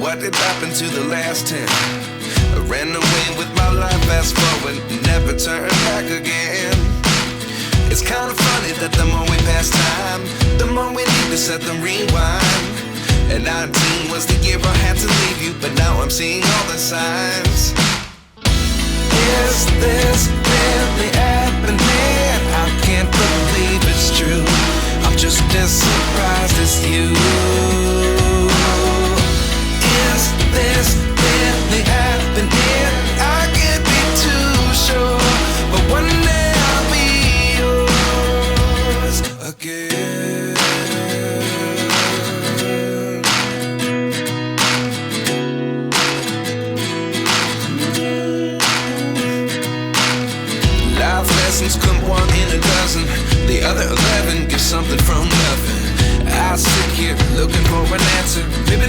what did happen to the last 10? I ran away with my life, fast forward, never turn back again. It's kind of funny that the more we pass time, the more we need to set them rewind. And 19 was the year I had to leave you, but now I'm seeing all the signs. Is this really happening? I can't believe it's true. I'm just as surprised as you. Is this really happening? I can't be too sure, but one day I'll be yours again. Life lessons come one in a dozen. The other 11 get something from nothing. I sit here looking for an answer. Maybe